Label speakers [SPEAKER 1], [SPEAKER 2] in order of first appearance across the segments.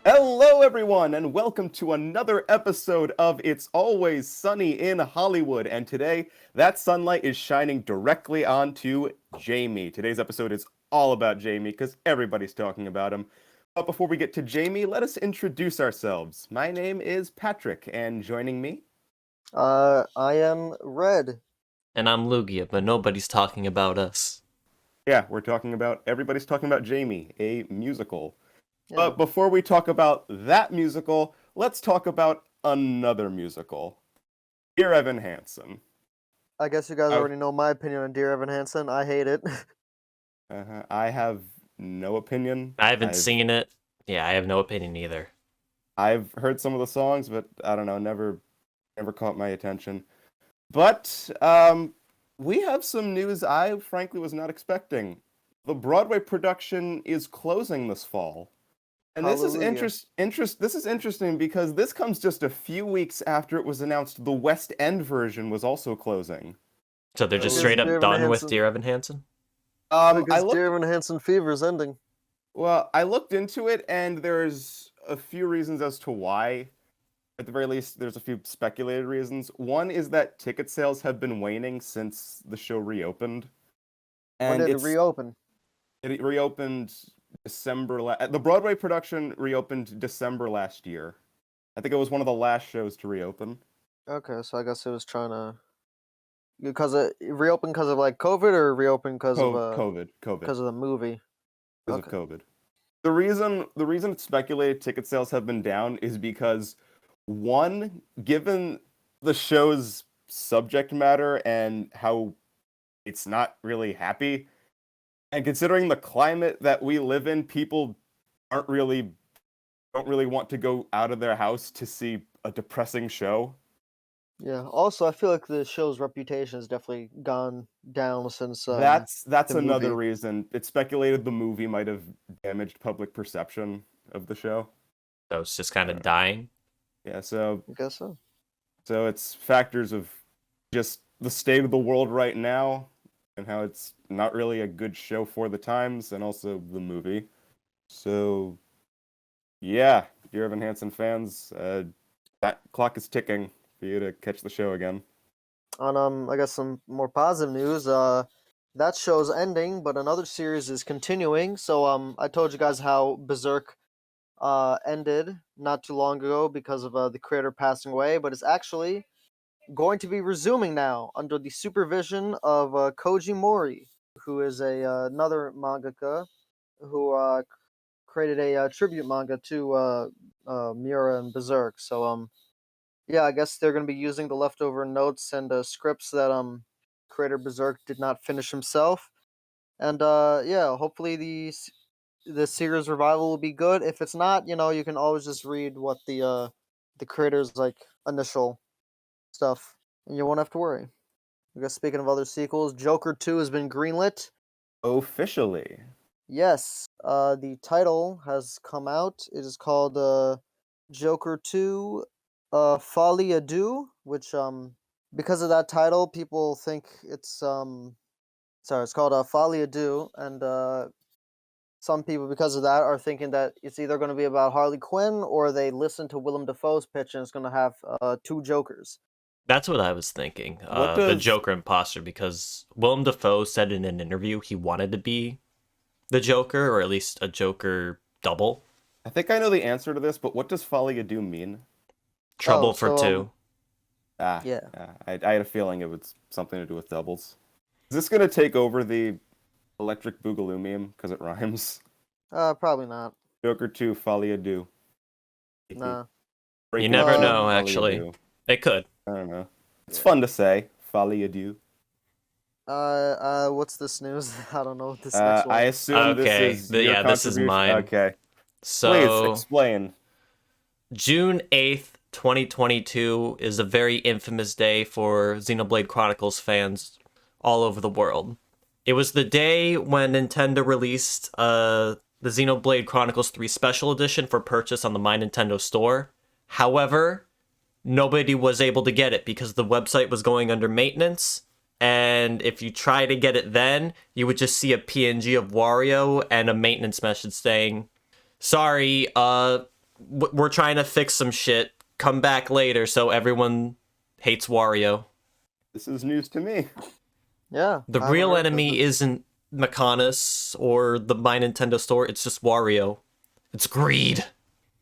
[SPEAKER 1] Hello, everyone, and welcome to another episode of It's Always Sunny in Hollywood. And today, that sunlight is shining directly onto Jamie. Today's episode is all about Jamie because everybody's talking about him. But before we get to Jamie, let us introduce ourselves. My name is Patrick, and joining me,
[SPEAKER 2] I am Red.
[SPEAKER 3] And I'm Lugia, but nobody's talking about us.
[SPEAKER 1] yeah, everybody's talking about Jamie, a musical.
[SPEAKER 2] Yeah,
[SPEAKER 1] But before we talk about that musical, let's talk about another musical. Dear Evan Hansen.
[SPEAKER 2] I guess you guys
[SPEAKER 1] I,
[SPEAKER 2] already know my opinion on Dear Evan Hansen. I hate it.
[SPEAKER 1] I have no opinion.
[SPEAKER 3] I haven't
[SPEAKER 1] I've
[SPEAKER 3] seen it. Yeah, I have no opinion either.
[SPEAKER 1] I've heard some of the songs, but I don't know, never caught my attention. But we have some news I frankly was not expecting. The Broadway production is closing this fall. And this is
[SPEAKER 2] Hallelujah.
[SPEAKER 1] this is interesting because this comes just a few weeks after it was announced the West End version was also closing.
[SPEAKER 3] So they're just
[SPEAKER 1] So,
[SPEAKER 2] Because
[SPEAKER 3] straight
[SPEAKER 2] Dear
[SPEAKER 3] up
[SPEAKER 2] Evan
[SPEAKER 3] done with
[SPEAKER 2] Hansen.
[SPEAKER 3] Dear Evan Hansen?
[SPEAKER 1] I
[SPEAKER 2] Because Dear
[SPEAKER 1] looked
[SPEAKER 2] Evan Hansen fever is ending.
[SPEAKER 1] I looked into it and there's a few reasons as to why. At the very least, there's a few speculated reasons. One is that ticket sales have been waning since the show reopened.
[SPEAKER 2] When
[SPEAKER 1] And
[SPEAKER 2] did it reopen?
[SPEAKER 1] it reopened the Broadway production reopened December last year. I think it was one of the last shows to reopen.
[SPEAKER 2] Okay, so I guess it was trying to because it reopened because of like COVID or reopened
[SPEAKER 1] COVID,
[SPEAKER 2] because of the movie.
[SPEAKER 1] because of
[SPEAKER 2] Okay.
[SPEAKER 1] COVID. The reason it's speculated ticket sales have been down is because one, given the show's subject matter and how it's not really happy, and considering the climate that we live in, people aren't really don't really want to go out of their house to see a depressing show.
[SPEAKER 2] Yeah. Also, I feel like the show's reputation has definitely gone down since
[SPEAKER 1] That's
[SPEAKER 2] the
[SPEAKER 1] another
[SPEAKER 2] movie.
[SPEAKER 1] reason. It's speculated the movie might have damaged public perception of the show.
[SPEAKER 3] So it's just kind
[SPEAKER 1] Uh,
[SPEAKER 3] of dying.
[SPEAKER 1] yeah, so
[SPEAKER 2] I guess so.
[SPEAKER 1] so it's factors of just the state of the world right now and how it's not really a good show for the times and also the movie. So yeah, Dear Evan Hansen fans, that clock is ticking for you to catch the show again.
[SPEAKER 2] On I guess some more positive news. That show's ending, but another series is continuing. So I told you guys how Berserk ended not too long ago because of the creator passing away, but it's actually going to be resuming now under the supervision of Koji Mori, who is another mangaka who created a tribute manga to Miura and Berserk. So yeah, I guess they're going to be using the leftover notes and scripts that creator Berserk did not finish himself. And yeah, hopefully the series revival will be good. If it's not, you can always just read what the creator's like initial stuff, and you won't have to worry. I guess speaking of other sequels, Joker 2 has been greenlit.
[SPEAKER 1] Officially.
[SPEAKER 2] Yes, the title has come out. It is called Joker 2 Folie à Deux, which because of that title, people think it's called Folie à Deux, and some people because of that are thinking that it's either going to be about Harley Quinn or they listen to Willem Dafoe's pitch and it's going to have two Jokers.
[SPEAKER 3] That's what I was thinking.
[SPEAKER 1] What
[SPEAKER 3] The
[SPEAKER 1] does
[SPEAKER 3] Joker imposter, because Willem Dafoe said in an interview he wanted to be the Joker, or at least a Joker double.
[SPEAKER 1] I think I know the answer to this, but what does Folie à Deux mean?
[SPEAKER 2] Oh,
[SPEAKER 3] Trouble for
[SPEAKER 2] so
[SPEAKER 3] two.
[SPEAKER 2] yeah.
[SPEAKER 1] I had a feeling it was something to do with doubles. Is this gonna take over the Electric Boogaloo meme because it rhymes?
[SPEAKER 2] Probably not.
[SPEAKER 1] Joker 2, Folie à Deux.
[SPEAKER 2] Nah.
[SPEAKER 3] You
[SPEAKER 1] Breaking
[SPEAKER 3] never
[SPEAKER 1] Bad,
[SPEAKER 3] know,
[SPEAKER 1] Folie à
[SPEAKER 3] actually.
[SPEAKER 1] Deux.
[SPEAKER 3] It could.
[SPEAKER 1] I don't know. It's
[SPEAKER 2] Yeah.
[SPEAKER 1] fun to say, Folie à Deux.
[SPEAKER 2] What's this news? I don't know what this next one
[SPEAKER 1] I
[SPEAKER 2] is.
[SPEAKER 1] assume this
[SPEAKER 3] Okay,
[SPEAKER 1] is your
[SPEAKER 3] yeah, this is
[SPEAKER 1] contribution.
[SPEAKER 3] mine.
[SPEAKER 1] Okay, please
[SPEAKER 3] So,
[SPEAKER 1] explain.
[SPEAKER 3] June 8th, 2022 is a very infamous day for Xenoblade Chronicles fans all over the world. It was the day when Nintendo released the Xenoblade Chronicles 3 Special Edition for purchase on the My Nintendo store. However, nobody was able to get it because the website was going under maintenance. And if you try to get it then, you would just see a PNG of Wario and a maintenance message saying, sorry, we're trying to fix some shit. Come back later, so everyone hates Wario.
[SPEAKER 1] This is news to me.
[SPEAKER 2] Yeah.
[SPEAKER 3] The
[SPEAKER 2] I haven't
[SPEAKER 3] real
[SPEAKER 2] heard of
[SPEAKER 3] enemy
[SPEAKER 2] this.
[SPEAKER 3] isn't Mechonis or the My Nintendo Store. It's just Wario. It's greed.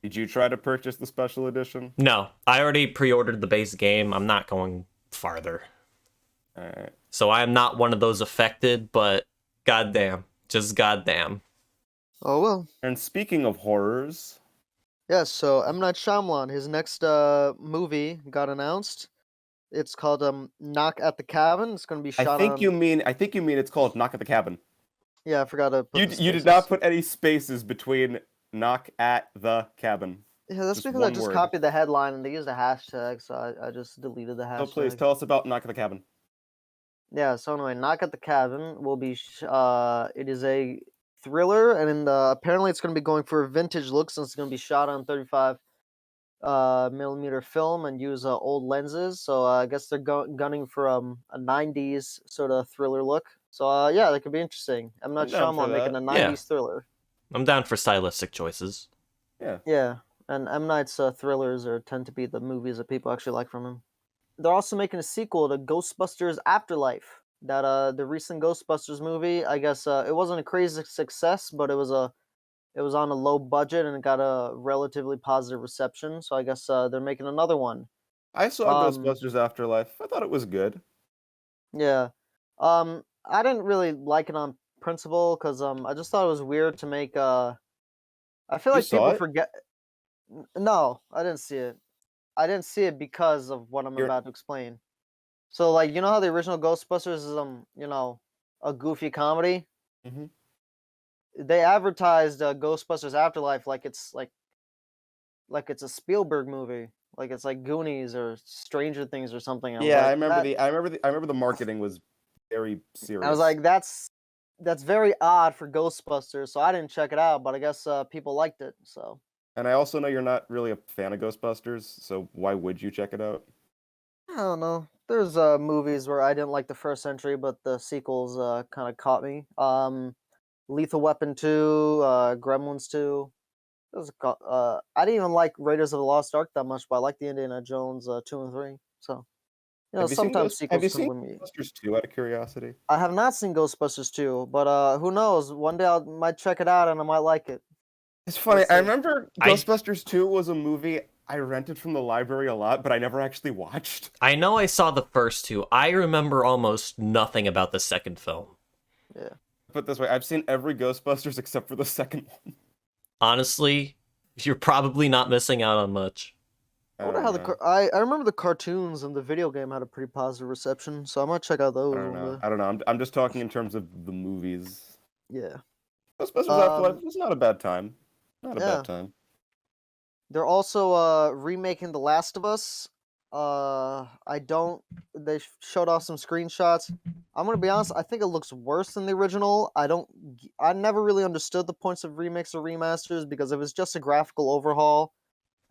[SPEAKER 1] Did you try to purchase the special edition?
[SPEAKER 3] No, I already pre-ordered the base game. I'm not going farther.
[SPEAKER 1] All right.
[SPEAKER 3] So I am not one of those affected, but goddamn, just goddamn.
[SPEAKER 2] Oh well.
[SPEAKER 1] And speaking of horrors,
[SPEAKER 2] Yeah, so M. Night Shyamalan, his next movie got announced. It's called Knock at the Cabin. It's gonna be
[SPEAKER 1] I
[SPEAKER 2] shot
[SPEAKER 1] think
[SPEAKER 2] on.
[SPEAKER 1] you mean it's called Knock at the Cabin.
[SPEAKER 2] Yeah, I forgot to put
[SPEAKER 1] You
[SPEAKER 2] the
[SPEAKER 1] you did
[SPEAKER 2] spaces.
[SPEAKER 1] not put any spaces between Knock at the Cabin.
[SPEAKER 2] Yeah, that's
[SPEAKER 1] Just
[SPEAKER 2] because I
[SPEAKER 1] one
[SPEAKER 2] just
[SPEAKER 1] word.
[SPEAKER 2] copied the headline and they used a hashtag, so I just deleted the
[SPEAKER 1] So please
[SPEAKER 2] hashtag.
[SPEAKER 1] tell us about Knock at the Cabin.
[SPEAKER 2] Yeah, so anyway, Knock at the Cabin will be it is a thriller, and apparently it's going to be going for a vintage look since it's going to be shot on 35 millimeter film and use old lenses. So I guess they're gunning for a 90s sort of thriller look. So yeah, that could be interesting. I'm not
[SPEAKER 1] I'm down for
[SPEAKER 2] Shyamalan making
[SPEAKER 1] that.
[SPEAKER 2] a 90s
[SPEAKER 3] Yeah.
[SPEAKER 2] thriller.
[SPEAKER 3] I'm down for stylistic choices.
[SPEAKER 1] Yeah.
[SPEAKER 2] Yeah, and M Night's thrillers tend to be the movies that people actually like from him. They're also making a sequel to Ghostbusters Afterlife. That the recent Ghostbusters movie, I guess it wasn't a crazy success, but it was on a low budget and it got a relatively positive reception. So I guess they're making another one.
[SPEAKER 1] I saw
[SPEAKER 2] Um,
[SPEAKER 1] Ghostbusters Afterlife. I thought it was good.
[SPEAKER 2] yeah. I didn't really like it on principle because I just thought it was weird to make. I feel
[SPEAKER 1] You
[SPEAKER 2] like
[SPEAKER 1] saw
[SPEAKER 2] people
[SPEAKER 1] it?
[SPEAKER 2] forget. No, I didn't see it. I didn't see it because of what I'm
[SPEAKER 1] You're
[SPEAKER 2] about to explain. So like you know how the original Ghostbusters is a goofy comedy?
[SPEAKER 1] Mhm.
[SPEAKER 2] They advertised Ghostbusters Afterlife like it's a Spielberg movie. Like it's like Goonies or Stranger Things or something.
[SPEAKER 1] Yeah, I remember the marketing was very
[SPEAKER 2] I was
[SPEAKER 1] serious.
[SPEAKER 2] like that's very odd for Ghostbusters, so I didn't check it out, but I guess people liked it, so
[SPEAKER 1] And I also know you're not really a fan of Ghostbusters, so why would you check it out?
[SPEAKER 2] I don't know. There's movies where I didn't like the first entry, but the sequels kind of caught me. Lethal Weapon 2, Gremlins 2. I didn't even like Raiders of the Lost Ark that much, but I like the Indiana Jones 2 and 3. So, sometimes
[SPEAKER 1] Have
[SPEAKER 2] sequels
[SPEAKER 1] you
[SPEAKER 2] can
[SPEAKER 1] seen
[SPEAKER 2] win me.
[SPEAKER 1] Ghostbusters 2 out of curiosity?
[SPEAKER 2] I have not seen Ghostbusters 2, but who knows? One day I might check it out and I might like it.
[SPEAKER 1] It's
[SPEAKER 2] We'll
[SPEAKER 1] funny. I
[SPEAKER 2] see.
[SPEAKER 1] remember
[SPEAKER 3] I
[SPEAKER 1] Ghostbusters 2 was a movie I rented from the library a lot, but I never actually watched.
[SPEAKER 3] I know I saw the first two. I remember almost nothing about the second film.
[SPEAKER 2] Yeah.
[SPEAKER 1] Put it this way, I've seen every Ghostbusters except for the second one.
[SPEAKER 3] Honestly, you're probably not missing out on much.
[SPEAKER 2] I
[SPEAKER 1] I
[SPEAKER 2] wonder
[SPEAKER 1] don't
[SPEAKER 2] how
[SPEAKER 1] know.
[SPEAKER 2] I remember the cartoons and the video game had a pretty positive reception, so I might check out those
[SPEAKER 1] I don't
[SPEAKER 2] one
[SPEAKER 1] know.
[SPEAKER 2] day.
[SPEAKER 1] I don't know. I'm just talking in terms of the movies.
[SPEAKER 2] Yeah.
[SPEAKER 1] Ghostbusters Afterlife
[SPEAKER 2] Um.
[SPEAKER 1] was not a bad time. Not a bad
[SPEAKER 2] Yeah.
[SPEAKER 1] time.
[SPEAKER 2] They're also remaking The Last of Us. I don't. They showed off some screenshots. I'm gonna be honest. I think it looks worse than the original. I don't. I never really understood the points of remakes or remasters because if it's just a graphical overhaul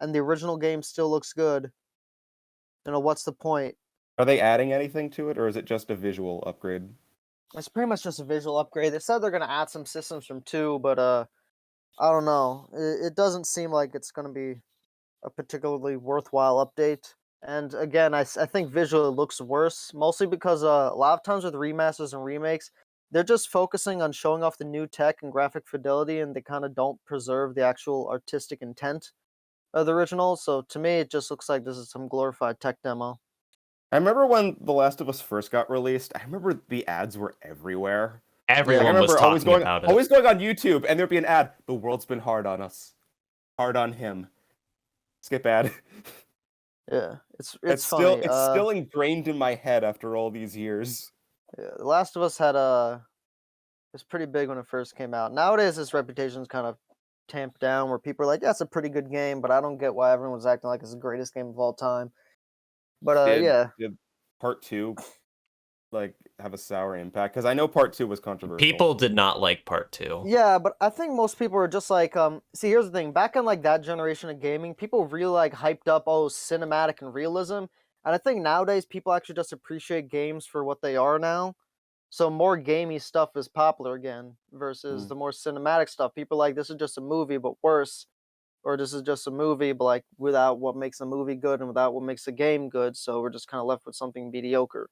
[SPEAKER 2] and the original game still looks good, what's the point?
[SPEAKER 1] Are they adding anything to it, or is it just a visual upgrade?
[SPEAKER 2] It's pretty much just a visual upgrade. They said they're gonna add some systems from two, but I don't know. It doesn't seem like it's gonna be a particularly worthwhile update. And again, I think visually it looks worse, mostly because a lot of times with remasters and remakes, they're just focusing on showing off the new tech and graphic fidelity, and they kind of don't preserve the actual artistic intent of the original. So to me, it just looks like this is some glorified tech demo.
[SPEAKER 1] I remember when The Last of Us first got released. I remember the ads were everywhere. Like I
[SPEAKER 2] Yeah,
[SPEAKER 3] Everyone was
[SPEAKER 1] remember
[SPEAKER 3] talking about it.
[SPEAKER 1] always going on YouTube, and there'd be an ad. The world's been hard on us, hard on him. Skip ad.
[SPEAKER 2] yeah, it's funny.
[SPEAKER 1] It's still ingrained in my head after all these years.
[SPEAKER 2] Yeah, The Last of Us had a it was pretty big when it first came out. Nowadays, its reputation's kind of tamped down, where people are like, "That's a pretty good game," but I don't get why everyone's acting like it's the greatest game of all time. But yeah,
[SPEAKER 1] Did part two like have a sour impact? Because I know part two was controversial.
[SPEAKER 3] People did not like part two.
[SPEAKER 2] yeah, but I think most people are just like, see, here's the thing. Back in like that generation of gaming, people really like hyped up cinematic and realism, and I think nowadays people actually just appreciate games for what they are now. So more gamey stuff is popular again versus
[SPEAKER 1] Mm.
[SPEAKER 2] the more cinematic stuff. People are like this is just a movie, but worse. or this is just a movie, but like without what makes a movie good and without what makes a game good. So we're just kind of left with something mediocre.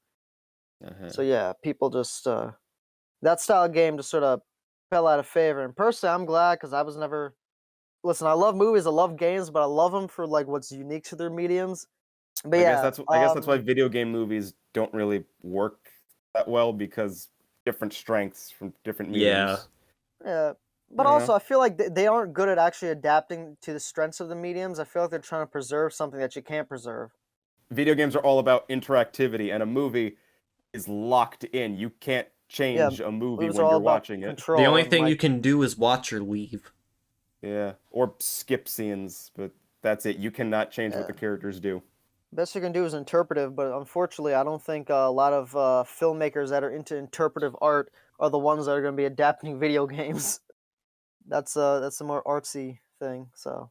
[SPEAKER 2] So yeah, people just that style of game just sort of fell out of favor. And personally, I'm glad because I was never. Listen, I love movies, I love games, but I love them for like what's unique to their mediums. But yeah,
[SPEAKER 1] I guess that's why video game movies don't really work that well because different strengths from different
[SPEAKER 3] Yeah.
[SPEAKER 1] mediums.
[SPEAKER 2] yeah. But
[SPEAKER 1] Yeah.
[SPEAKER 2] also, I feel like they aren't good at actually adapting to the strengths of the mediums. I feel like they're trying to preserve something that you can't preserve.
[SPEAKER 1] Video games are all about interactivity, and a movie is locked in. You can't
[SPEAKER 2] Yeah,
[SPEAKER 1] change a movie
[SPEAKER 2] movies are
[SPEAKER 1] when
[SPEAKER 2] all
[SPEAKER 1] you're
[SPEAKER 2] about
[SPEAKER 1] watching it.
[SPEAKER 3] The
[SPEAKER 2] control
[SPEAKER 3] only
[SPEAKER 2] and
[SPEAKER 3] thing you
[SPEAKER 2] like
[SPEAKER 3] can do is watch or leave.
[SPEAKER 1] Yeah, or skip scenes, but that's it. You cannot change what
[SPEAKER 2] yeah.
[SPEAKER 1] the characters do.
[SPEAKER 2] Best you can do is interpretive, but unfortunately, I don't think a lot of filmmakers that are into interpretive art are the ones that are going to be adapting video games. That's a more artsy thing. So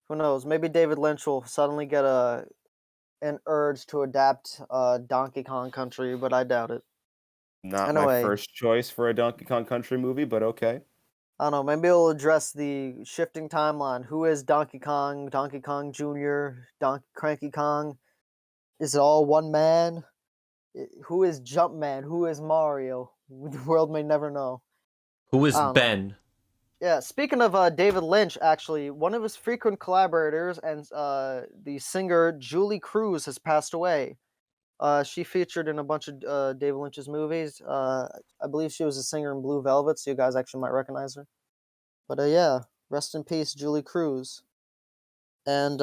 [SPEAKER 2] who knows? Maybe David Lynch will suddenly get an urge to adapt Donkey Kong Country, but I doubt it.
[SPEAKER 1] Not my
[SPEAKER 2] Anyway,
[SPEAKER 1] first choice for a Donkey Kong Country movie, but okay.
[SPEAKER 2] I don't know. Maybe it'll address the shifting timeline. Who is Donkey Kong? Donkey Kong Jr. Donkey Cranky Kong? Is it all one man? Who is Jumpman? Who is Mario? The world may never know.
[SPEAKER 3] Who
[SPEAKER 2] I
[SPEAKER 3] is
[SPEAKER 2] don't know.
[SPEAKER 3] Ben?
[SPEAKER 2] Yeah, speaking of David Lynch, actually, one of his frequent collaborators and the singer Julie Cruz has passed away. She featured in a bunch of David Lynch's movies. I believe she was a singer in Blue Velvet, so you guys actually might recognize her. But yeah, rest in peace, Julie Cruz. And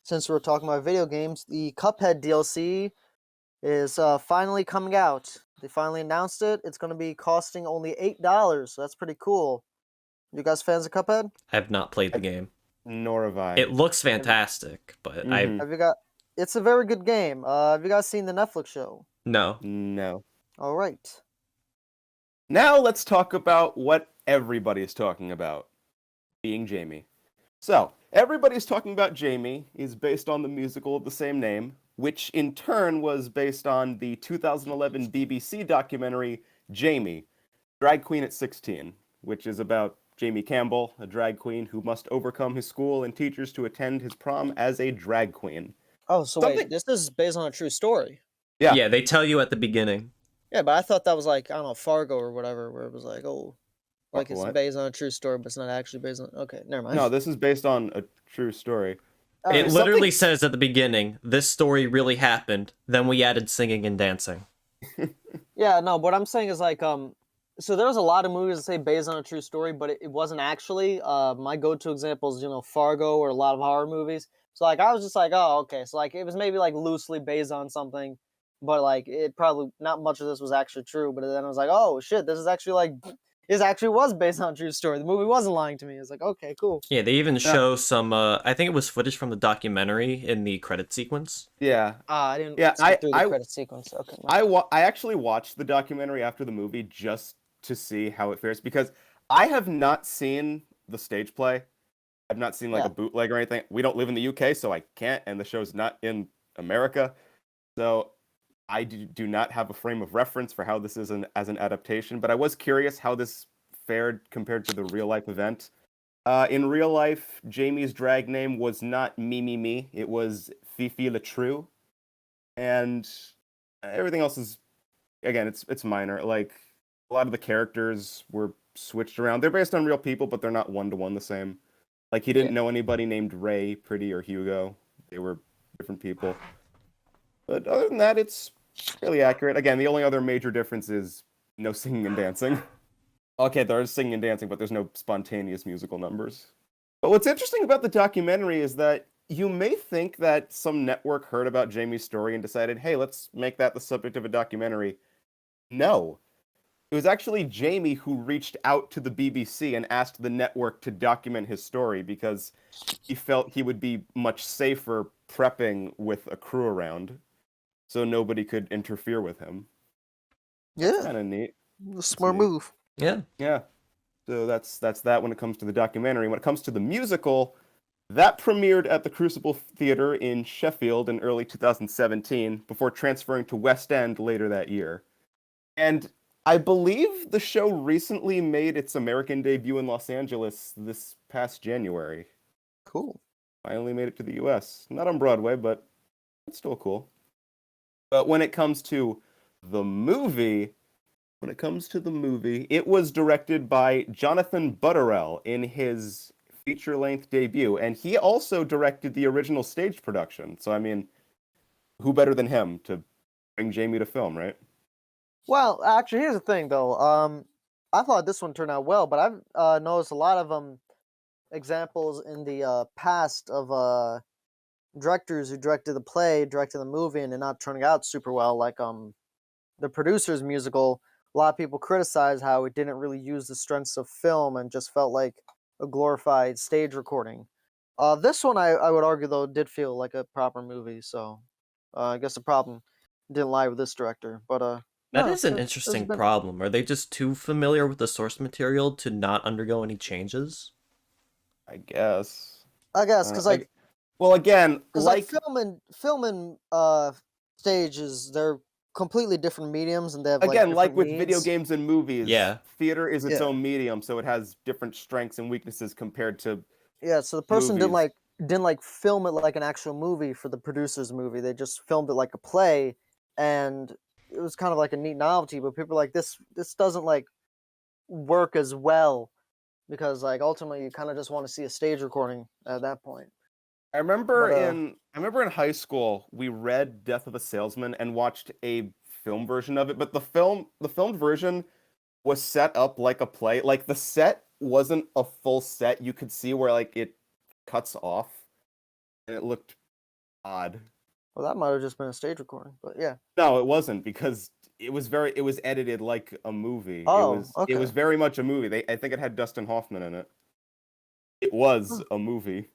[SPEAKER 2] since we're talking about video games, the Cuphead DLC is finally coming out. They finally announced it. It's going to be costing only $8, so that's pretty cool. You guys fans of Cuphead?
[SPEAKER 3] I have not played the game.
[SPEAKER 1] Nor have I.
[SPEAKER 3] It looks fantastic, but I
[SPEAKER 2] Have you got? It's a very good game. Have you guys seen the Netflix show?
[SPEAKER 3] no.
[SPEAKER 1] No.
[SPEAKER 2] All right.
[SPEAKER 1] Now let's talk about what everybody's talking about, being Jamie. So, everybody's talking about Jamie is based on the musical of the same name, which in turn was based on the 2011 BBC documentary Jamie, Drag Queen at 16, which is about Jamie Campbell, a drag queen who must overcome his school and teachers to attend his prom as a drag queen.
[SPEAKER 2] Oh, so
[SPEAKER 1] Something-
[SPEAKER 2] wait, this is based on a true story.
[SPEAKER 1] Yeah.
[SPEAKER 3] Yeah, they tell you at the beginning.
[SPEAKER 2] Yeah, but I thought that was like I don't know Fargo or whatever, where it was like like it's
[SPEAKER 1] What?
[SPEAKER 2] based on a true story, but it's not actually based on. Okay, never mind.
[SPEAKER 1] No, this is based on a true story.
[SPEAKER 2] All
[SPEAKER 3] It
[SPEAKER 2] right.
[SPEAKER 3] literally says at the beginning, this story really happened. Then we added singing and dancing.
[SPEAKER 2] Yeah, no. What I'm saying is like so there's a lot of movies that say based on a true story, but it wasn't actually. My go-to example is Fargo or a lot of horror movies. So like I was just like, oh okay, so like it was maybe like loosely based on something, but like it probably not much of this was actually true. But then I was like, oh shit, this is actually like this actually was based on a true story. The movie wasn't lying to me. It's like okay, cool.
[SPEAKER 3] Yeah, they even show some, I think it was footage from the documentary in the credit sequence.
[SPEAKER 1] Yeah.
[SPEAKER 2] I didn't
[SPEAKER 1] Yeah,
[SPEAKER 2] skip through the credit sequence. Okay.
[SPEAKER 1] I actually watched the documentary after the movie just to see how it fares because I have not seen the stage play. I've not seen like
[SPEAKER 2] Yeah.
[SPEAKER 1] a bootleg or anything. We don't live in the UK, so I can't, and the show's not in America. So I do not have a frame of reference for how this is as an adaptation, but I was curious how this fared compared to the real life event. In real life, Jamie's drag name was not Me. It was Fifi Latrue. And everything else is, again, it's minor. Like, a lot of the characters were switched around. They're based on real people, but they're not one-to-one the same. Like, he didn't know anybody named Ray, Pretty, or Hugo. They were different people. But other than that, it's fairly accurate. Again, the only other major difference is no singing and dancing. Okay, there is singing and dancing, but there's no spontaneous musical numbers. But what's interesting about the documentary is that you may think that some network heard about Jamie's story and decided, hey, let's make that the subject of a documentary. No. It was actually Jamie who reached out to the BBC and asked the network to document his story because he felt he would be much safer prepping with a crew around so nobody could interfere with him.
[SPEAKER 2] Yeah,
[SPEAKER 1] Kind of neat.
[SPEAKER 2] smart
[SPEAKER 1] neat.
[SPEAKER 2] move.
[SPEAKER 3] Yeah.
[SPEAKER 1] Yeah. So that's that when it comes to the documentary. When it comes to the musical, that premiered at the Crucible Theatre in Sheffield in early 2017 before transferring to West End later that year. And I believe the show recently made its American debut in Los Angeles this past January.
[SPEAKER 2] Cool.
[SPEAKER 1] Finally made it to the US. Not on Broadway, but it's still cool. But when it comes to the movie, it was directed by Jonathan Butterell in his feature-length debut, and he also directed the original stage production. So, I mean, who better than him to bring Jamie to film, right?
[SPEAKER 2] Well, actually, here's the thing, though. I thought this one turned out well, but I've noticed a lot of examples in the past of directors who directed the play, directed the movie, and they're not turning out super well. Like the producer's musical. A lot of people criticize how it didn't really use the strengths of film and just felt like a glorified stage recording. This one, I would argue, though, did feel like a proper movie. So I guess the problem didn't lie with this director. But
[SPEAKER 3] That
[SPEAKER 2] no,
[SPEAKER 3] is an
[SPEAKER 2] it's
[SPEAKER 3] interesting
[SPEAKER 2] been.
[SPEAKER 3] problem. Are they just too familiar with the source material to not undergo any changes?
[SPEAKER 1] I guess.
[SPEAKER 2] I guess because like
[SPEAKER 1] Well, again,
[SPEAKER 2] because like film and stages, they're completely different mediums and they have like
[SPEAKER 1] again, like
[SPEAKER 2] different
[SPEAKER 1] with video
[SPEAKER 2] needs.
[SPEAKER 1] games and movies,
[SPEAKER 3] Yeah.
[SPEAKER 1] theater is its
[SPEAKER 2] Yeah.
[SPEAKER 1] own medium, so it has different strengths and weaknesses compared to
[SPEAKER 2] Yeah, so the person
[SPEAKER 1] movies.
[SPEAKER 2] didn't like film it like an actual movie for the producer's movie. They just filmed it like a play, and it was kind of like a neat novelty. But people are like this doesn't like work as well because like ultimately you kind of just want to see a stage recording at that point. But
[SPEAKER 1] I remember in high school we read Death of a Salesman and watched a film version of it, but the filmed version was set up like a play. Like the set wasn't a full set. You could see where like it cuts off and it looked odd.
[SPEAKER 2] well, that might have just been a stage recording. But yeah.
[SPEAKER 1] No, it wasn't because it was edited like a movie.
[SPEAKER 2] Oh,
[SPEAKER 1] It
[SPEAKER 2] okay.
[SPEAKER 1] was very much a movie. I think it had Dustin Hoffman in it. It was
[SPEAKER 2] Huh.
[SPEAKER 1] a movie.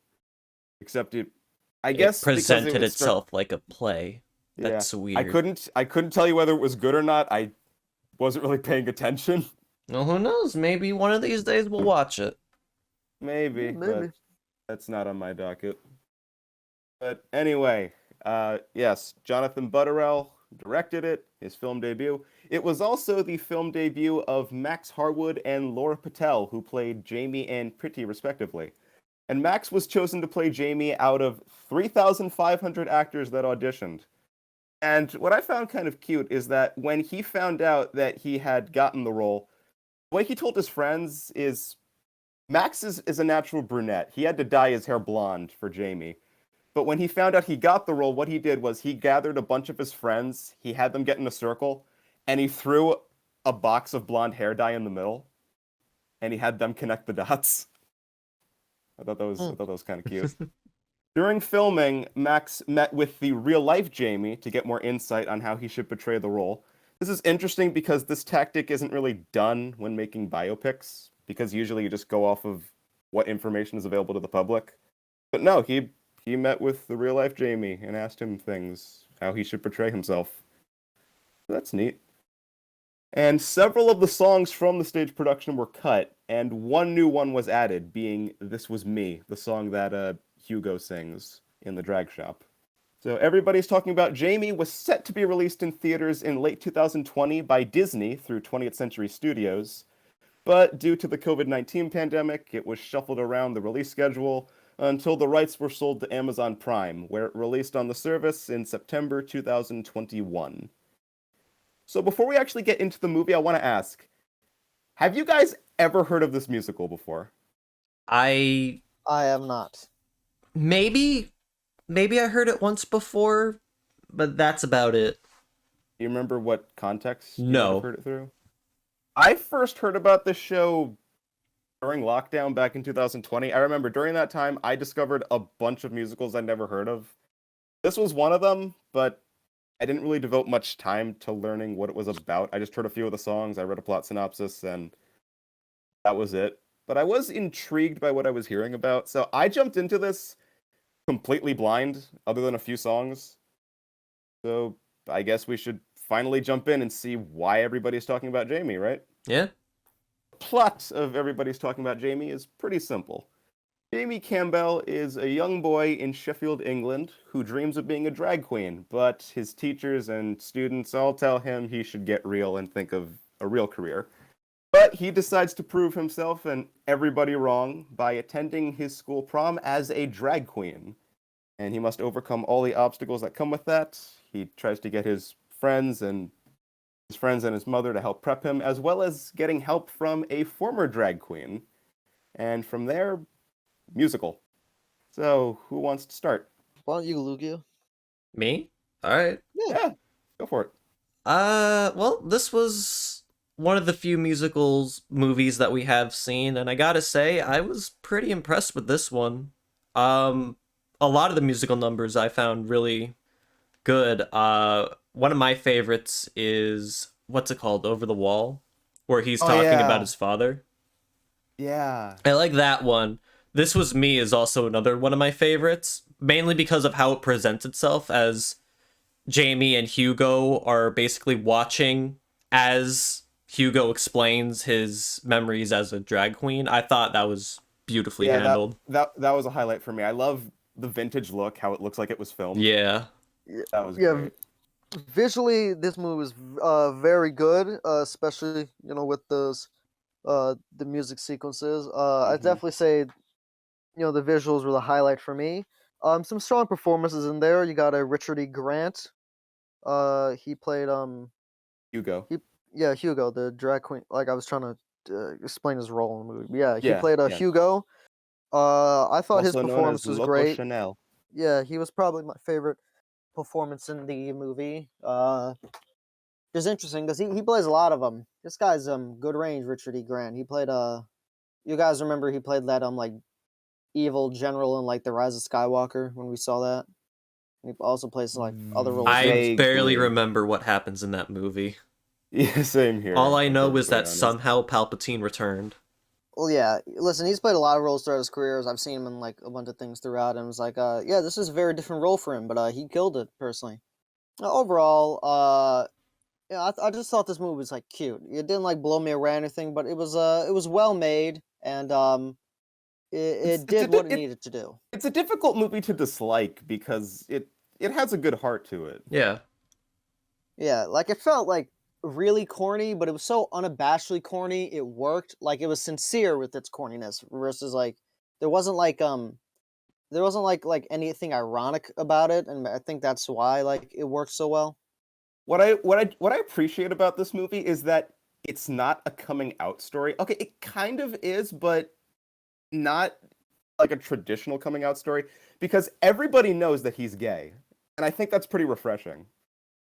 [SPEAKER 1] Except I
[SPEAKER 3] It
[SPEAKER 1] guess because
[SPEAKER 3] presented
[SPEAKER 1] would start.
[SPEAKER 3] itself like a play.
[SPEAKER 1] Yeah,
[SPEAKER 3] That's weird.
[SPEAKER 1] I couldn't tell you whether it was good or not. I wasn't really paying attention.
[SPEAKER 3] Well, who knows? Maybe one of these days we'll watch it.
[SPEAKER 1] Maybe,
[SPEAKER 2] Maybe.
[SPEAKER 1] but that's not on my docket. But anyway, yes, Jonathan Butterell directed it, his film debut. It was also the film debut of Max Harwood and Laura Patel, who played Jamie and Priti respectively. And Max was chosen to play Jamie out of 3,500 actors that auditioned. And what I found kind of cute is that when he found out that he had gotten the role, the way he told his friends is Max is a natural brunette. He had to dye his hair blonde for Jamie. But when he found out he got the role, what he did was he gathered a bunch of his friends, he had them get in a circle, and he threw a box of blonde hair dye in the middle, and he had them connect the dots. I thought that was kind of cute. During filming, Max met with the real-life Jamie to get more insight on how he should portray the role. This is interesting because this tactic isn't really done when making biopics, because usually you just go off of what information is available to the public. But no, he met with the real-life Jamie and asked him things, how he should portray himself. That's neat. And several of the songs from the stage production were cut, and one new one was added, being This Was Me, the song that Hugo sings in the drag shop. So Everybody's Talking About Jamie was set to be released in theaters in late 2020 by Disney through 20th Century Studios, but due to the COVID-19 pandemic, it was shuffled around the release schedule until the rights were sold to Amazon Prime, where it released on the service in September 2021. So before we actually get into the movie, I want to ask, have you guys ever heard of this musical before?
[SPEAKER 3] I
[SPEAKER 2] I am not.
[SPEAKER 3] maybe I heard it once before, but that's about it.
[SPEAKER 1] Do you remember what context you might have
[SPEAKER 3] No.
[SPEAKER 1] heard it through? I first heard about this show during lockdown back in 2020. I remember during that time, I discovered a bunch of musicals I'd never heard of. This was one of them, but I didn't really devote much time to learning what it was about. I just heard a few of the songs, I read a plot synopsis, and that was it. But I was intrigued by what I was hearing about, so I jumped into this completely blind, other than a few songs. So I guess we should finally jump in and see why everybody's talking about Jamie, right?
[SPEAKER 3] Yeah?
[SPEAKER 1] The plot of Everybody's Talking About Jamie is pretty simple. Jamie Campbell is a young boy in Sheffield, England, who dreams of being a drag queen, but his teachers and students all tell him he should get real and think of a real career. But he decides to prove himself and everybody wrong by attending his school prom as a drag queen. And he must overcome all the obstacles that come with that. He tries to get his friends and his mother to help prep him, as well as getting help from a former drag queen. And from there, musical. So, who wants to start?
[SPEAKER 2] Why don't you, Lugia?
[SPEAKER 3] Me? All right.
[SPEAKER 1] Yeah, go for it.
[SPEAKER 3] Well, this was one of the few musicals movies that we have seen, and I gotta say, I was pretty impressed with this one. A lot of the musical numbers I found really good. One of my favorites is what's it called? Over the Wall, where he's
[SPEAKER 1] Oh,
[SPEAKER 3] talking
[SPEAKER 1] yeah.
[SPEAKER 3] about his father.
[SPEAKER 1] Yeah.
[SPEAKER 3] I like that one. This Was Me is also another one of my favorites, mainly because of how it presents itself as Jamie and Hugo are basically watching as Hugo explains his memories as a drag queen. I thought that was beautifully
[SPEAKER 1] Yeah,
[SPEAKER 3] handled.
[SPEAKER 1] that was a highlight for me. I love the vintage look, how it looks like it was filmed.
[SPEAKER 3] Yeah.
[SPEAKER 1] That was
[SPEAKER 2] Yeah,
[SPEAKER 1] great.
[SPEAKER 2] visually, this movie was very good, especially with those the music sequences. I'd
[SPEAKER 1] Mhm.
[SPEAKER 2] definitely say the visuals were the highlight for me. Some strong performances in there. You got a Richard E. Grant. He played
[SPEAKER 1] Hugo.
[SPEAKER 2] Hugo, the drag queen. Like I was trying to explain his role in the movie. Yeah, he
[SPEAKER 1] Yeah,
[SPEAKER 2] played
[SPEAKER 1] yeah.
[SPEAKER 2] Hugo. I thought his
[SPEAKER 1] Also known as
[SPEAKER 2] performance was
[SPEAKER 1] Loco
[SPEAKER 2] great.
[SPEAKER 1] Chanel.
[SPEAKER 2] Yeah, he was probably my favorite performance in the movie. It's interesting because he plays a lot of them. This guy's good range, Richard E. Grant. He played you guys remember he played that like evil general in like The Rise of Skywalker when we saw that. And he also plays like other roles
[SPEAKER 3] I
[SPEAKER 2] too.
[SPEAKER 3] barely
[SPEAKER 1] Vaguely.
[SPEAKER 3] remember what happens in that movie.
[SPEAKER 1] Yeah, same here.
[SPEAKER 3] All I
[SPEAKER 1] I'm
[SPEAKER 3] know is
[SPEAKER 1] perfectly
[SPEAKER 3] that
[SPEAKER 1] honest.
[SPEAKER 3] somehow Palpatine returned.
[SPEAKER 2] Well, yeah. Listen, he's played a lot of roles throughout his career. I've seen him in like a bunch of things throughout, and it was like, yeah, this is a very different role for him, but he killed it personally. Overall, yeah, I just thought this movie was like cute. It didn't like blow me away or anything, but it was well made, and it
[SPEAKER 1] It's
[SPEAKER 2] did what it needed to do.
[SPEAKER 1] it's a difficult movie to dislike because it has a good heart to it.
[SPEAKER 3] Yeah.
[SPEAKER 2] Yeah, like it felt like really corny, but it was so unabashedly corny. It worked. Like it was sincere with its corniness versus like there wasn't like like anything ironic about it, and I think that's why like it works so well.
[SPEAKER 1] What I appreciate about this movie is that it's not a coming out story. Okay, it kind of is, but not like a traditional coming out story because everybody knows that he's gay. And I think that's pretty refreshing.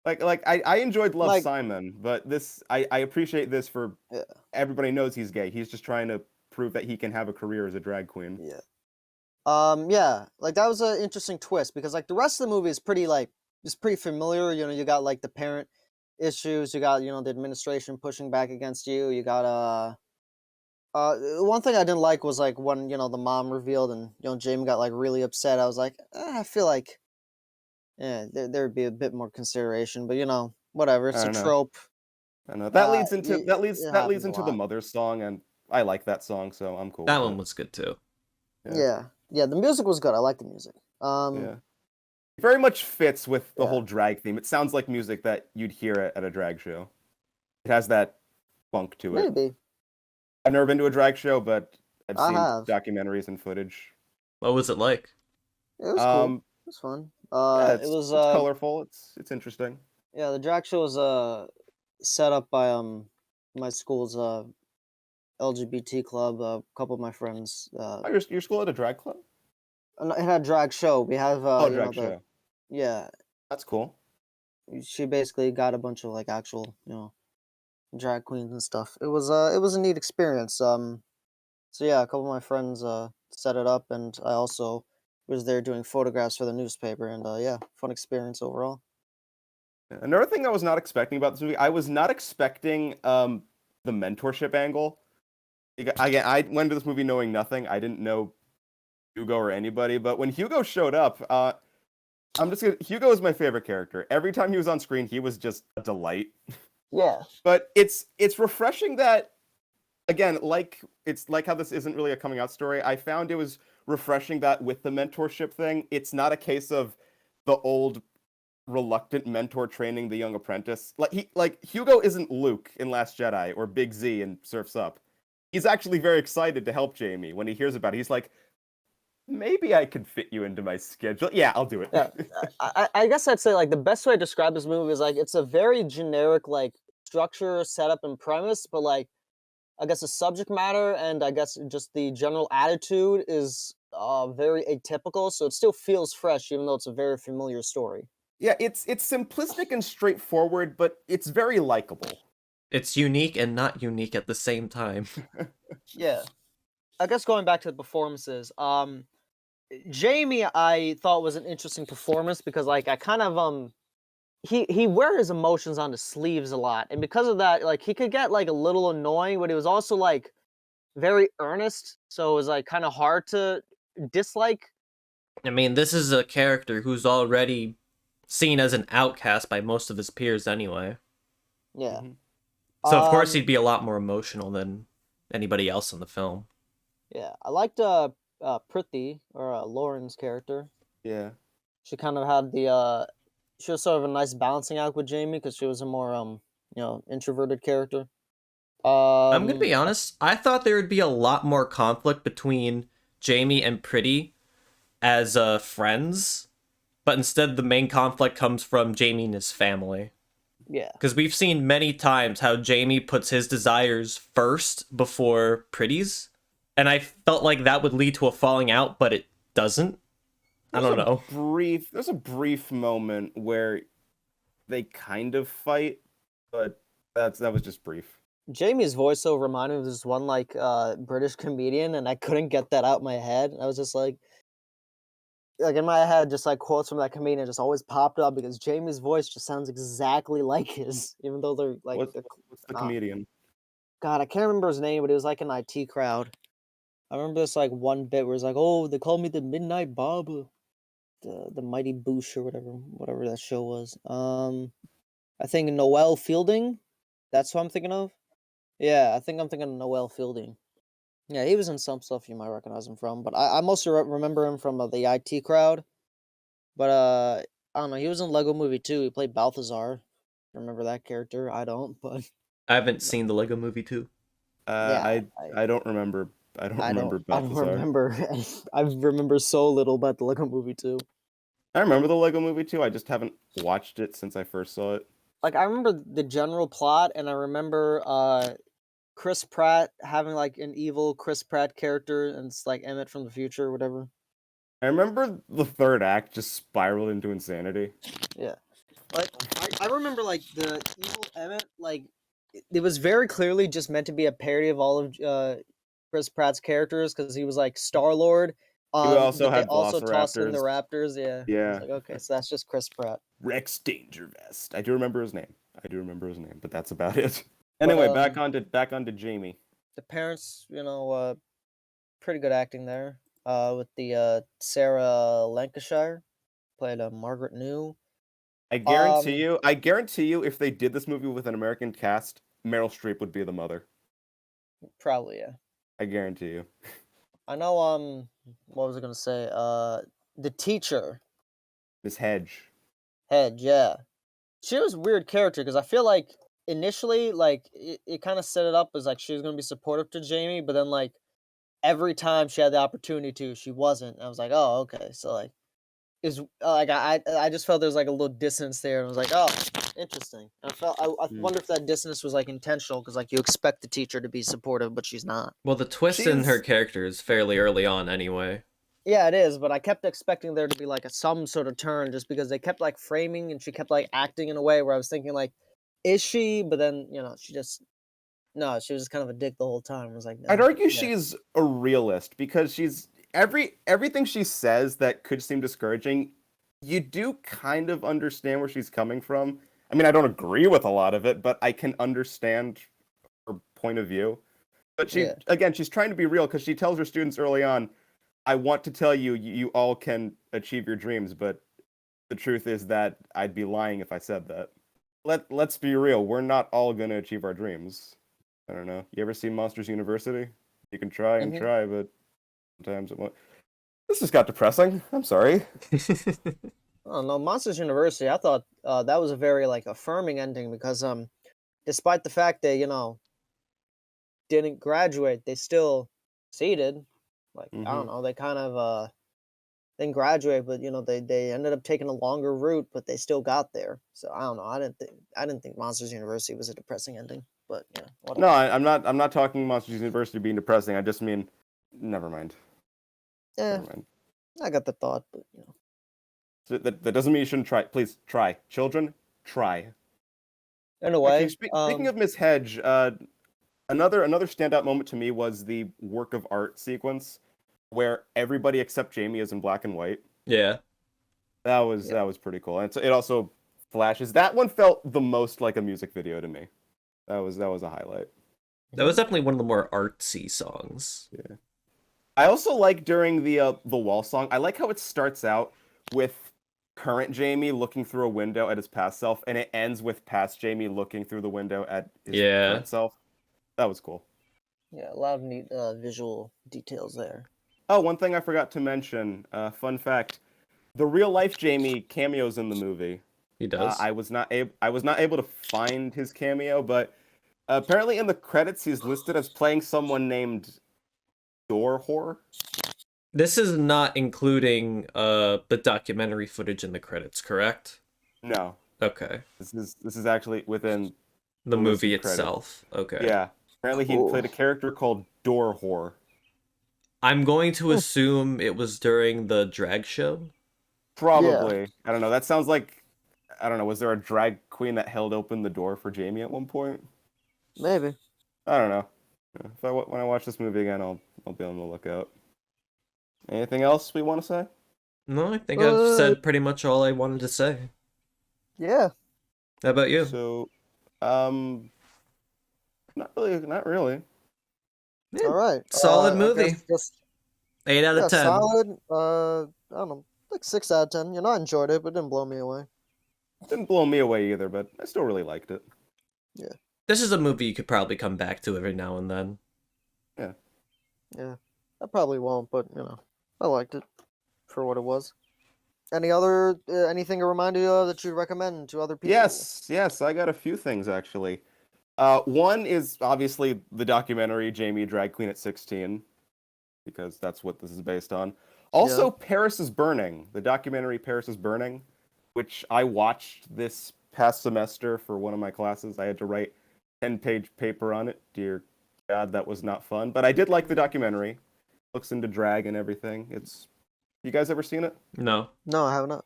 [SPEAKER 1] I enjoyed Love
[SPEAKER 2] Like
[SPEAKER 1] Simon, but I appreciate this for
[SPEAKER 2] yeah,
[SPEAKER 1] everybody knows he's gay. He's just trying to prove that he can have a career as a drag queen.
[SPEAKER 2] yeah. Yeah, like that was an interesting twist because like the rest of the movie is pretty like it's pretty familiar. You got like the parent issues, you got the administration pushing back against you. You got one thing I didn't like was like when the mom revealed and Jamie got like really upset. I was like, I feel like yeah, there'd be a bit more consideration, but whatever. It's
[SPEAKER 1] I
[SPEAKER 2] a
[SPEAKER 1] don't know.
[SPEAKER 2] trope.
[SPEAKER 1] I don't know. That leads into
[SPEAKER 2] It
[SPEAKER 1] that leads
[SPEAKER 2] happens a
[SPEAKER 1] into the
[SPEAKER 2] lot.
[SPEAKER 1] Mother's song, and I like that song, so I'm cool
[SPEAKER 3] That
[SPEAKER 1] with
[SPEAKER 3] one
[SPEAKER 1] it.
[SPEAKER 3] was good too.
[SPEAKER 1] Yeah.
[SPEAKER 2] Yeah. The music was good. I like the music.
[SPEAKER 1] Yeah. It very much fits with the
[SPEAKER 2] Yeah,
[SPEAKER 1] whole drag theme. It sounds like music that you'd hear at a drag show. It has that funk to it.
[SPEAKER 2] maybe
[SPEAKER 1] I've never been to a drag show, but I've
[SPEAKER 2] I
[SPEAKER 1] seen
[SPEAKER 2] have.
[SPEAKER 1] documentaries and footage.
[SPEAKER 3] What was it like?
[SPEAKER 2] It was cool.
[SPEAKER 1] Um,
[SPEAKER 2] It was fun.
[SPEAKER 1] yeah,
[SPEAKER 2] It was
[SPEAKER 1] it's colorful. It's interesting.
[SPEAKER 2] yeah, the drag show was set up by my school's LGBT club. A couple of my friends
[SPEAKER 1] Oh, your school had a drag club?
[SPEAKER 2] it had a drag show. We have
[SPEAKER 1] Oh, drag show.
[SPEAKER 2] yeah.
[SPEAKER 1] That's cool.
[SPEAKER 2] She basically got a bunch of like actual drag queens and stuff. It was a neat experience. So yeah, a couple of my friends set it up, and I also was there doing photographs for the newspaper, and yeah, fun experience overall.
[SPEAKER 1] Another thing I was not expecting about this movie, I was not expecting the mentorship angle. Again, I went to this movie knowing nothing. I didn't know Hugo or anybody, but when Hugo showed up, Hugo is my favorite character. Every time he was on screen, he was just a delight.
[SPEAKER 2] Yeah,
[SPEAKER 1] But it's refreshing that again, it's like how this isn't really a coming out story. I found it was refreshing that with the mentorship thing, it's not a case of the old reluctant mentor training the young apprentice. Like Hugo isn't Luke in Last Jedi or Big Z in Surf's Up. He's actually very excited to help Jamie when he hears about it. He's like, maybe I could fit you into my schedule. Yeah, I'll do it.
[SPEAKER 4] Yeah, I guess I'd say like the best way to describe this movie is like it's a very generic like structure, setup, and premise, but like I guess the subject matter and I guess just the general attitude is very atypical, so it still feels fresh even though it's a very familiar story.
[SPEAKER 1] Yeah, it's simplistic and straightforward, but it's very likable.
[SPEAKER 3] It's unique and not unique at the same time.
[SPEAKER 4] Yeah. I guess going back to the performances, Jamie I thought was an interesting performance because like I kind of he wear his emotions on his sleeves a lot, and because of that like he could get like a little annoying, but he was also like very earnest, so it was like kind of hard to dislike.
[SPEAKER 3] I mean, this is a character who's already seen as an outcast by most of his peers anyway.
[SPEAKER 4] Yeah.
[SPEAKER 3] So of course he'd be a lot more emotional than anybody else in the film.
[SPEAKER 4] Yeah, I liked Prithvi or Lauren's character.
[SPEAKER 1] Yeah.
[SPEAKER 4] She kind of had the she was sort of a nice balancing act with Jamie because she was a more introverted character.
[SPEAKER 3] I'm gonna be honest, I thought there would be a lot more conflict between Jamie and Pretty as friends, but instead the main conflict comes from Jamie and his family.
[SPEAKER 4] Yeah.
[SPEAKER 3] Because we've seen many times how Jamie puts his desires first before Pretty's, and I felt like that would lead to a falling out, but it doesn't. I don't know.
[SPEAKER 1] There's a brief moment where they kind of fight, but that was just brief.
[SPEAKER 4] Jamie's voiceover reminded me of this one like British comedian, and I couldn't get that out of my head. I was just like in my head, just like quotes from that comedian just always popped up because Jamie's voice just sounds exactly like his, even though they're like.
[SPEAKER 1] What's the comedian?
[SPEAKER 4] God, I can't remember his name, but it was like an IT crowd. I remember this like one bit where it's like, "Oh, they call me the Midnight Bob, the Mighty Boosh or whatever that show was." I think Noel Fielding. That's who I'm thinking of. Yeah, I think I'm thinking of Noel Fielding. Yeah, he was in some stuff you might recognize him from, but I mostly remember him from the IT crowd. But I don't know. He was in Lego Movie 2. He played Balthazar. Remember that character? I don't, but
[SPEAKER 3] I haven't seen the Lego Movie 2.
[SPEAKER 1] I don't remember. I don't remember Balthazar.
[SPEAKER 4] I don't remember. I remember so little about the Lego Movie 2.
[SPEAKER 1] I remember the Lego Movie 2. I just haven't watched it since I first saw it.
[SPEAKER 4] Like I remember the general plot, and I remember Chris Pratt having like an evil Chris Pratt character, and it's like Emmett from the future or whatever.
[SPEAKER 1] I remember the third act just spiraled into insanity.
[SPEAKER 4] Yeah, like I remember like the evil Emmett, like it was very clearly just meant to be a parody of all of Chris Pratt's characters because he was like Star-Lord.
[SPEAKER 1] He also
[SPEAKER 4] but
[SPEAKER 1] had
[SPEAKER 4] they also tossed in the
[SPEAKER 1] Velociraptors.
[SPEAKER 4] Raptors. Yeah. I
[SPEAKER 1] Yeah.
[SPEAKER 4] was like, okay, so that's just Chris Pratt.
[SPEAKER 1] Rex Dangervest. I do remember his name. But that's about it. Anyway, back onto Jamie.
[SPEAKER 4] The parents, pretty good acting there. With the Sarah Lancashire played Margaret New.
[SPEAKER 1] I guarantee you, if they did this movie with an American cast, Meryl Streep would be the mother.
[SPEAKER 4] Probably, yeah.
[SPEAKER 1] I guarantee you.
[SPEAKER 4] I know. What was I gonna say? The teacher,
[SPEAKER 1] Miss Hedge.
[SPEAKER 4] yeah. She was a weird character because I feel like initially, like it kind of set it up as like she was gonna be supportive to Jamie, but then like every time she had the opportunity to, she wasn't. I was like, oh, okay. So like, is like I just felt there was like a little dissonance there, and I was like, oh, interesting. And I wonder if that dissonance was like intentional because like you expect the teacher to be supportive, but she's not.
[SPEAKER 3] Well, the twist in her character is fairly early on anyway.
[SPEAKER 4] Yeah, it is, but I kept expecting there to be like some sort of turn just because they kept like framing and she kept like acting in a way where I was thinking like, is she? But then she was just kind of a dick the whole time. I was like,
[SPEAKER 1] I'd argue she's a realist because she's everything she says that could seem discouraging, you do kind of understand where she's coming from. I mean, I don't agree with a lot of it, but I can understand her point of view. But she's trying to be real because she tells her students early on, I want to tell you, you all can achieve your dreams, but the truth is that I'd be lying if I said that. Let's be real. We're not all going to achieve our dreams. I don't know. You ever seen Monsters University? You can try and try, but sometimes it won't. This just got depressing. I'm sorry.
[SPEAKER 4] Oh no, Monsters University. I thought that was a very like affirming ending because despite the fact they didn't graduate, they still succeeded. Like I don't
[SPEAKER 1] Hmm.
[SPEAKER 4] know, they kind of didn't graduate, but they ended up taking a longer route, but they still got there. So I don't know. I didn't think Monsters University was a depressing ending, but yeah,
[SPEAKER 1] No,
[SPEAKER 4] whatever.
[SPEAKER 1] I'm not talking Monsters University being depressing. I just mean, never mind.
[SPEAKER 4] Yeah,
[SPEAKER 1] Never mind.
[SPEAKER 4] I got the thought, but
[SPEAKER 1] So that doesn't mean you shouldn't try. Please try, children. Try.
[SPEAKER 4] in a
[SPEAKER 1] Actually,
[SPEAKER 4] way,
[SPEAKER 1] speaking of Miss Hedge, another standout moment to me was the work of art sequence where everybody except Jamie is in black and white.
[SPEAKER 3] Yeah.
[SPEAKER 4] yeah,
[SPEAKER 1] That was pretty cool. And it also flashes. That one felt the most like a music video to me. That was a highlight.
[SPEAKER 3] That was definitely one of the more artsy songs.
[SPEAKER 1] Yeah. I also like during the wall song. I like how it starts out with current Jamie looking through a window at his past self, and it ends with past Jamie looking through the window at his
[SPEAKER 3] Yeah.
[SPEAKER 1] current self. That was cool.
[SPEAKER 4] yeah, a lot of neat visual details there.
[SPEAKER 1] Oh, one thing I forgot to mention. Fun fact: the real life Jamie cameos in the movie.
[SPEAKER 3] He does.
[SPEAKER 1] I was not able to find his cameo, but apparently in the credits he's listed as playing someone named Dorhor.
[SPEAKER 3] This is not including the documentary footage in the credits, correct?
[SPEAKER 1] No,
[SPEAKER 3] Okay.
[SPEAKER 1] this is actually within
[SPEAKER 3] The
[SPEAKER 1] the
[SPEAKER 3] movie
[SPEAKER 1] listed credits.
[SPEAKER 3] itself. Okay.
[SPEAKER 1] Yeah. Apparently he played a
[SPEAKER 4] Cool.
[SPEAKER 1] character called Dorhor.
[SPEAKER 3] I'm going to assume it was during the drag show.
[SPEAKER 4] Yeah,
[SPEAKER 1] Probably. I don't know. That sounds like I don't know. Was there a drag queen that held open the door for Jamie at one point?
[SPEAKER 4] maybe.
[SPEAKER 1] I don't know. When I watch this movie again, I'll be on the lookout. Anything else we want to say?
[SPEAKER 3] No, I think I've
[SPEAKER 4] Uh,
[SPEAKER 3] said pretty much all I wanted to say.
[SPEAKER 4] yeah.
[SPEAKER 3] How about you?
[SPEAKER 1] So, um, not really.
[SPEAKER 3] Yeah,
[SPEAKER 4] All right.
[SPEAKER 3] solid
[SPEAKER 4] I guess
[SPEAKER 3] movie.
[SPEAKER 4] just
[SPEAKER 3] 8 out of
[SPEAKER 4] yeah,
[SPEAKER 3] 10.
[SPEAKER 4] solid. I don't know, like 6 out of 10. I enjoyed it, but it didn't blow me away.
[SPEAKER 1] Didn't blow me away either, but I still really liked it.
[SPEAKER 4] Yeah,
[SPEAKER 3] This is a movie you could probably come back to every now and then.
[SPEAKER 1] Yeah.
[SPEAKER 4] yeah. I probably won't, but I liked it for what it was. Anything to remind you of that you'd recommend to other people?
[SPEAKER 1] Yes, I got a few things actually. One is obviously the documentary Jamie Drag Queen at 16, because that's what this is based on.
[SPEAKER 4] Yeah.
[SPEAKER 1] Also, Paris is Burning, the documentary Paris is Burning, which I watched this past semester for one of my classes. I had to write 10-page paper on it. Dear God, that was not fun. But I did like the documentary. Looks into drag and everything. You guys ever seen it?
[SPEAKER 3] No.
[SPEAKER 4] No, I have not.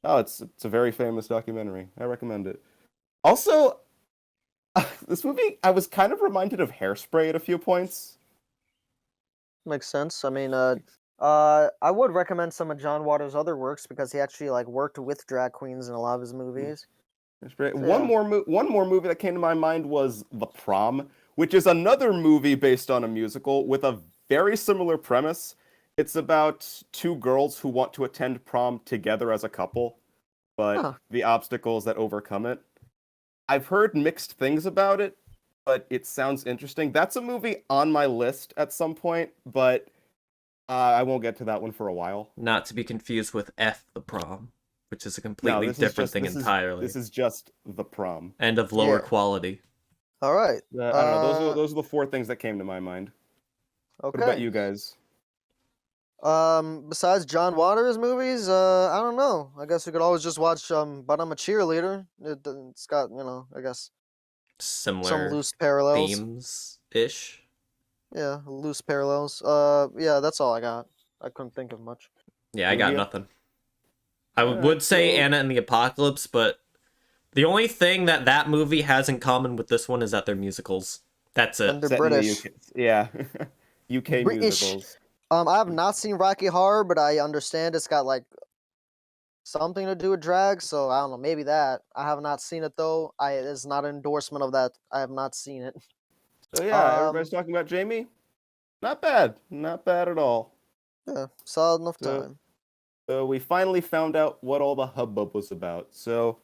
[SPEAKER 1] Oh, it's a very famous documentary. I recommend it. Also, this movie, I was kind of reminded of Hairspray at a few points.
[SPEAKER 4] Makes sense. I mean, I would recommend some of John Waters' other works because he actually like worked with drag queens in a lot of his movies.
[SPEAKER 1] Hairspray.
[SPEAKER 4] So, yeah.
[SPEAKER 1] One more movie that came to my mind was The Prom, which is another movie based on a musical with a very similar premise. It's about two girls who want to attend prom together as a couple, but
[SPEAKER 4] Huh.
[SPEAKER 1] the obstacles that overcome it. I've heard mixed things about it, but it sounds interesting. That's a movie on my list at some point, but I won't get to that one for a while.
[SPEAKER 3] Not to be confused with F the Prom, which is a
[SPEAKER 1] No,
[SPEAKER 3] completely different thing entirely.
[SPEAKER 1] this is just The Prom.
[SPEAKER 3] And of lower
[SPEAKER 4] Yeah.
[SPEAKER 3] quality.
[SPEAKER 4] All right.
[SPEAKER 1] I don't know. Those are the four things that came to my mind. What about
[SPEAKER 4] Okay.
[SPEAKER 1] you guys?
[SPEAKER 4] Besides John Waters movies, I don't know. I guess we could always just watch But I'm a Cheerleader. It's got, I guess some
[SPEAKER 3] Similar
[SPEAKER 4] loose parallels.
[SPEAKER 3] themes-ish.
[SPEAKER 4] Yeah, loose parallels. Yeah, that's all I got. I couldn't think of much.
[SPEAKER 3] Yeah, I got
[SPEAKER 1] Yep.
[SPEAKER 3] nothing. I
[SPEAKER 1] All right,
[SPEAKER 3] would say
[SPEAKER 1] so
[SPEAKER 3] Anna and the Apocalypse, but the only thing that movie has in common with this one is that they're musicals. That's
[SPEAKER 4] And
[SPEAKER 3] it.
[SPEAKER 4] they're
[SPEAKER 1] set in the
[SPEAKER 4] British.
[SPEAKER 1] UK. Yeah. UK
[SPEAKER 4] British.
[SPEAKER 1] musicals.
[SPEAKER 4] I have not seen Rocky Horror, but I understand it's got like something to do with drag, so I don't know, maybe that. I have not seen it though. It's not an endorsement of that. I have not seen it.
[SPEAKER 1] So yeah, everybody's talking about Jamie. Not bad. Not bad at all.
[SPEAKER 4] Yeah, solid enough
[SPEAKER 1] So,
[SPEAKER 4] time.
[SPEAKER 1] so we finally found out what all the hubbub was about. So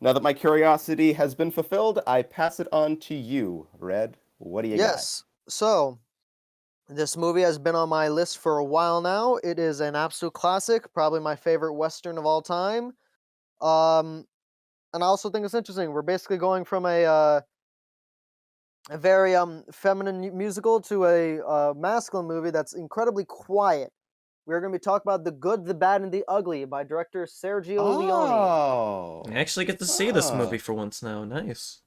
[SPEAKER 1] now that my curiosity has been fulfilled, I pass it on to you, Red. What do you got?
[SPEAKER 4] Yes. So,
[SPEAKER 2] This movie has been on my list for a while now. It is an absolute classic, probably my favorite Western of all time. And I also think it's interesting. We're basically going from a very feminine musical to a masculine movie that's incredibly quiet. We're going to be talking about The Good, the Bad, and the Ugly by director Sergio Leone.
[SPEAKER 1] Oh.
[SPEAKER 3] I actually get to see this
[SPEAKER 1] Ah.
[SPEAKER 3] movie for once now. Nice.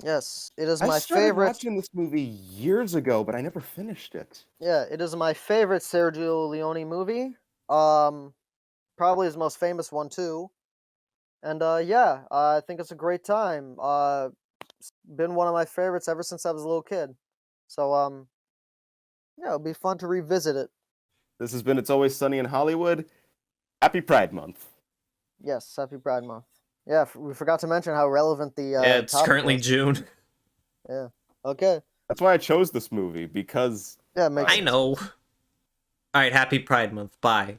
[SPEAKER 2] Yes, it is
[SPEAKER 1] I
[SPEAKER 2] my
[SPEAKER 1] started
[SPEAKER 2] favorite.
[SPEAKER 1] watching this movie years ago, but I never finished it.
[SPEAKER 2] Yeah, it is my favorite Sergio Leone movie. Probably his most famous one too. And yeah, I think it's a great time. It's been one of my favorites ever since I was a little kid. So yeah, it'll be fun to revisit it.
[SPEAKER 1] This has been It's Always Sunny in Hollywood. Happy Pride Month.
[SPEAKER 2] Yes, happy Pride Month. Yeah, we forgot to mention how relevant the
[SPEAKER 3] Yeah, it's
[SPEAKER 2] topic
[SPEAKER 3] currently
[SPEAKER 2] was.
[SPEAKER 3] June.
[SPEAKER 2] Yeah. Okay.
[SPEAKER 1] That's why I chose this movie, because
[SPEAKER 2] Yeah, makes
[SPEAKER 3] I
[SPEAKER 2] sense.
[SPEAKER 3] know. All right, happy Pride Month. Bye.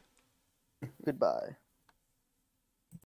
[SPEAKER 2] Goodbye.